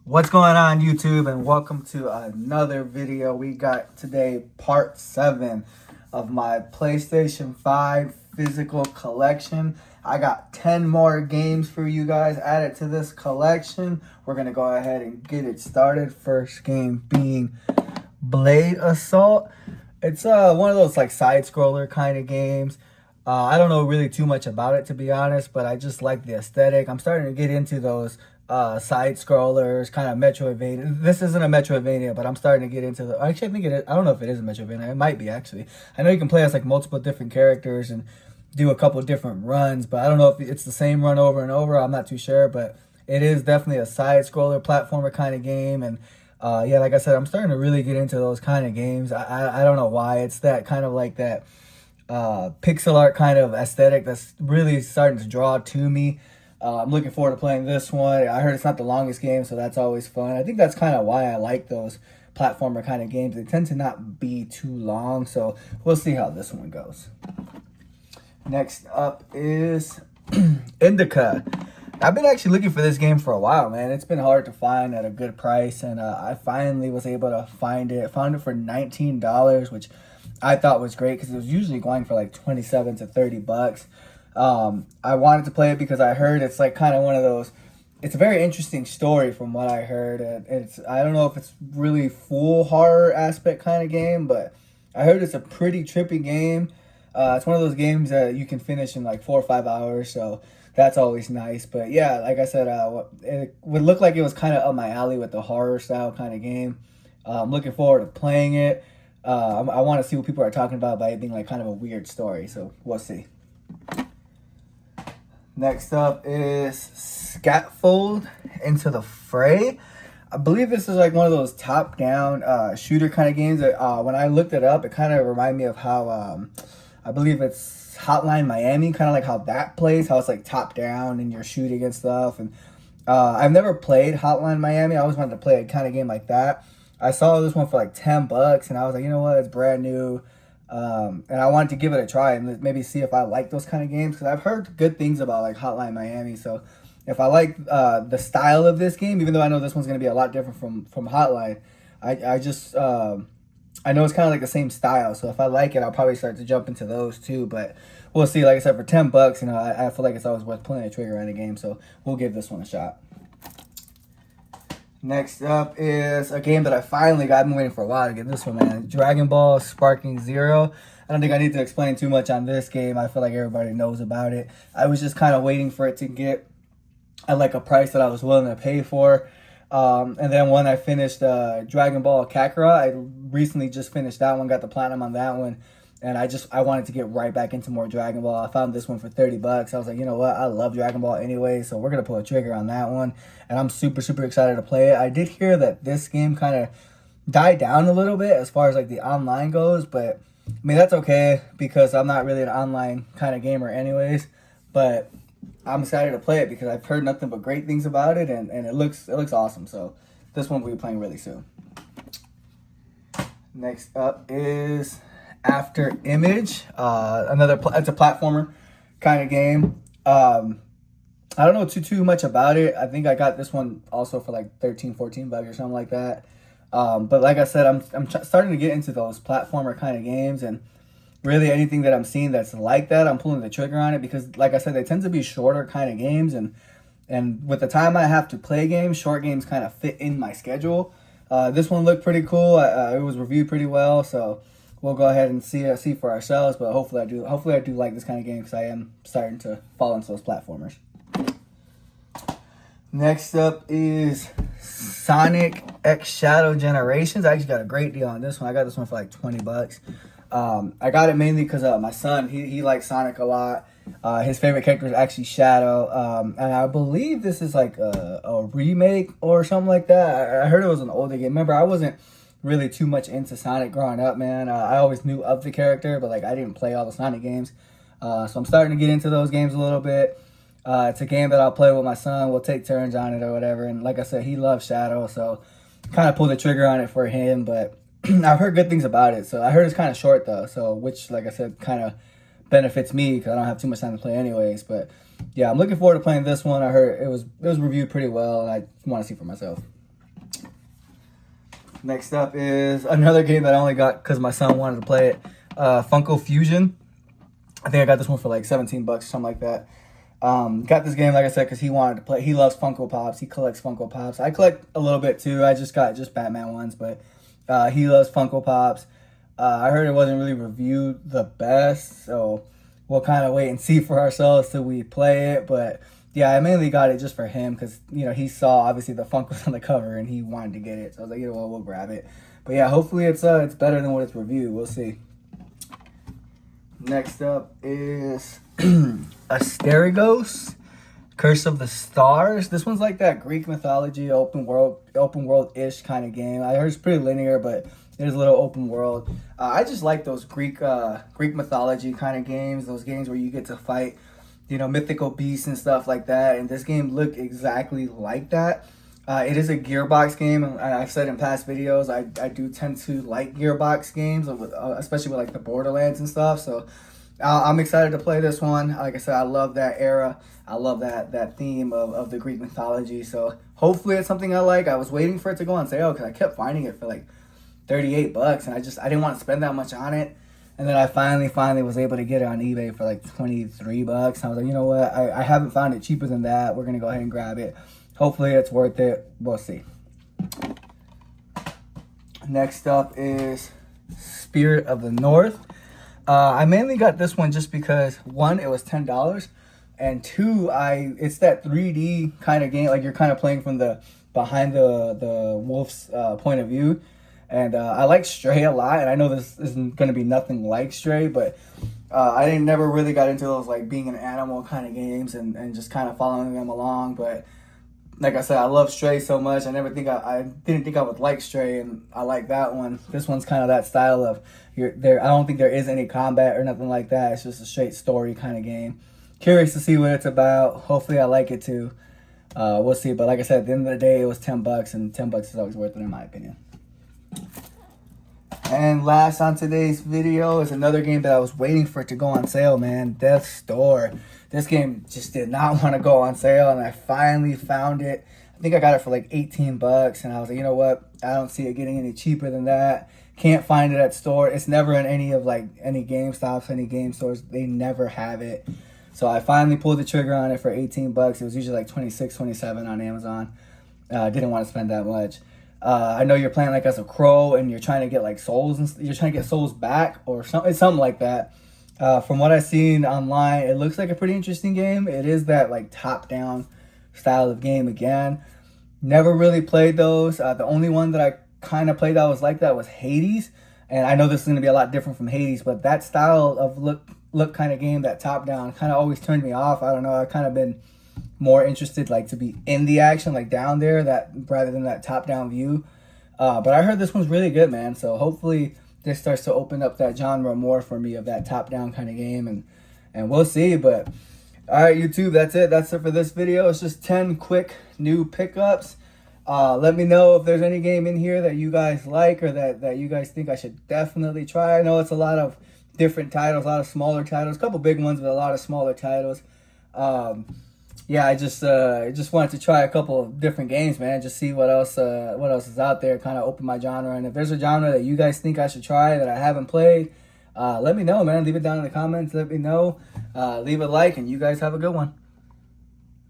What's going on, YouTube, and welcome to another video. We got today part 7 of my PlayStation 5 physical collection. I got 10 more games for you guys added to this collection. We're going to go ahead and get it started. First game being Blade Assault. It's one of those like side scroller kind of games. I don't know really too much about it, to be honest, but I just like the aesthetic. I'm starting to get into those side scrollers, kind of Metroidvania. This isn't a Metroidvania, but I'm starting to get into the. Actually, I think it is. I don't know if it is a Metroidvania. It might be, actually. I know you can play as like multiple different characters and do a couple different runs, but I don't know if it's the same run over and over. I'm not too sure, but it is definitely a side scroller platformer kind of game. And yeah, like I said, I'm starting to really get into those kind of games. I don't know why. It's that kind of like that pixel art kind of aesthetic that's really starting to draw to me. I'm looking forward to playing this one. I heard it's not the longest game, so that's always fun. I think that's kind of why I like those platformer kind of games. They tend to not be too long, so we'll see how this one goes. Next up is Indica. I've been actually looking for this game for a while, man. It's been hard to find at a good price, and I finally was able to find it. Found it for $19, which I thought was great because it was usually going for like 27 to 30 bucks. I wanted to play it because I heard it's like kind of one of those. It's a very interesting story from what I heard. I don't know if it's really full horror aspect kind of game, but I heard it's a pretty trippy game. It's one of those games that you can finish in like 4 or 5 hours, so that's always nice. But yeah, like I said, it would look like it was kind of up my alley with the horror style kind of game. I'm looking forward to playing it. I want to see what people are talking about by it being like kind of a weird story, so we'll see. Next up is Scaffold Into the Fray. I believe this is like one of those top-down shooter kind of games that when I looked it up, it kind of reminded me of how I believe it's Hotline Miami, kind of like how that plays, how it's like top-down and you're shooting and stuff. And I've never played Hotline Miami. I always wanted to play a kind of game like that. I saw this one for like 10 bucks, and I was like, you know what, it's brand new. And I wanted to give it a try and maybe see if I like those kind of games, because I've heard good things about like Hotline Miami. So if I like the style of this game, even though I know this one's going to be a lot different from Hotline, I just I know it's kind of like the same style. So if I like it, I'll probably start to jump into those too. But we'll see. Like I said, for 10 bucks, you know, I feel like it's always worth pulling a trigger on a game. So we'll give this one a shot. Next up is a game that I finally got. I've been waiting for a while to get this one, man. Dragon Ball Sparking Zero. I don't think I need to explain too much on this game. I feel like everybody knows about it. I was just kind of waiting for it to get at like a price that I was willing to pay for. And then when I finished Dragon Ball Kakarot, I recently just finished that one, got the platinum on that one. And I wanted to get right back into more Dragon Ball. I found this one for 30 bucks. I was like, you know what? I love Dragon Ball anyway, so we're going to pull a trigger on that one. And I'm super, super excited to play it. I did hear that this game kind of died down a little bit as far as like the online goes, but I mean, that's okay because I'm not really an online kind of gamer anyways. But I'm excited to play it because I've heard nothing but great things about it, and it looks awesome. So this one we'll be playing really soon. Next up is After Image, it's a platformer kind of game. I don't know too much about it. I think I got this one also for like 13, 14 bucks or something like that. But like I said, I'm starting to get into those platformer kind of games, and really anything that I'm seeing that's like that, I'm pulling the trigger on it because, like I said, they tend to be shorter kind of games, and with the time I have to play games, short games kind of fit in my schedule. This one looked pretty cool. It was reviewed pretty well, so we'll go ahead and see for ourselves. But hopefully I do like this kind of game because I am starting to fall into those platformers. Next up is Sonic X Shadow Generations. I actually got a great deal on this one. I got this one for like 20 bucks. I got it mainly because my son, he likes Sonic a lot. His favorite character is actually Shadow. And I believe this is like a remake or something like that. I heard it was an older game. Remember, I wasn't really too much into Sonic growing up, man. I always knew of the character, but like I didn't play all the Sonic games. So I'm starting to get into those games a little bit. It's a game that I'll play with my son. We'll take turns on it or whatever. And like I said, he loves Shadow, so kind of pulled the trigger on it for him. But I've heard good things about it. So I heard it's kind of short though. So which, like I said, kind of benefits me because I don't have too much time to play anyways. But yeah, I'm looking forward to playing this one. I heard it was reviewed pretty well, and I want to see for myself. Next up is another game that I only got because my son wanted to play it. Funko Fusion. I think I got this one for like 17 bucks or something like that. Got this game, like I said, because he wanted to play. He loves Funko Pops. He collects Funko Pops. I collect a little bit too. I just got Batman ones, but he loves Funko Pops. I heard it wasn't really reviewed the best, so we'll kind of wait and see for ourselves till we play it. But yeah, I mainly got it just for him because, you know, he saw obviously the Funkos on the cover and he wanted to get it. So I was like, you know what, we'll grab it. But yeah, hopefully it's better than what it's reviewed. We'll see. Next up is Asterigos, Curse of the Stars. This one's like that Greek mythology open world-ish kind of game. I heard it's pretty linear, but there's a little open world. I just like those Greek mythology kind of games. Those games where you get to fight, you know, mythical beasts and stuff like that. And this game looked exactly like that. It is a Gearbox game, and I've said in past videos, I do tend to like Gearbox games, especially with like the Borderlands and stuff. So I'm excited to play this one. Like I said, I love that era. I love that theme of the Greek mythology. So hopefully it's something I like. I was waiting for it to go on sale because I kept finding it for like 38 bucks, and I didn't want to spend that much on it. And then I finally was able to get it on eBay for like 23 bucks. And I was like, you know what? I haven't found it cheaper than that. We're going to go ahead and grab it. Hopefully it's worth it. We'll see. Next up is Spirit of the North. I mainly got this one just because, one, it was $10. And two, it's that 3D kind of game. Like you're kind of playing from behind the wolf's point of view. And I like Stray a lot, and I know this isn't going to be nothing like Stray, but I never really got into those like being an animal kind of games and just kind of following them along. But like I said, I love Stray so much. I didn't think I would like Stray, and I like that one. This one's kind of that style of I don't think there is any combat or nothing like that. It's just a straight story kind of game. Curious to see what it's about. Hopefully, I like it too. We'll see. But like I said, at the end of the day, it was 10 bucks, and 10 bucks is always worth it in my opinion. And last on today's video is another game that I was waiting for it to go on sale, man. Death's Door. This game just did not want to go on sale, and I finally found it. I think I got it for like 18 bucks, and I was like, you know what? I don't see it getting any cheaper than that. Can't find it at store. It's never in any GameStops, any game stores. They never have it. So I finally pulled the trigger on it for 18 bucks. It was usually like 26, 27 on Amazon. Didn't want to spend that much. I know you're playing like as a crow and you're trying to get like souls and you're trying to get souls back or something like that. From what I've seen online, it looks like a pretty interesting game. It is that like top-down style of game again. Never really played those. The only one that I kind of played that was like that was Hades. And I know this is going to be a lot different from Hades, but that style of look kind of game, that top-down, kind of always turned me off. I don't know. I've kind of been more interested like to be in the action, like down there, that rather than that top-down view. But I heard this one's really good, man. So hopefully this starts to open up that genre more for me of that top-down kind of game, and we'll see. But all right, YouTube, that's it for this video. It's just 10 quick new pickups. Let me know if there's any game in here that you guys like or that you guys think I should definitely try. I know it's a lot of different titles, a lot of smaller titles, a couple big ones, but a lot of smaller titles. Yeah, I just wanted to try a couple of different games, man. Just see what else is out there. Kind of open my genre, and if there's a genre that you guys think I should try that I haven't played, let me know, man. Leave it down in the comments. Let me know. Leave a like, and you guys have a good one.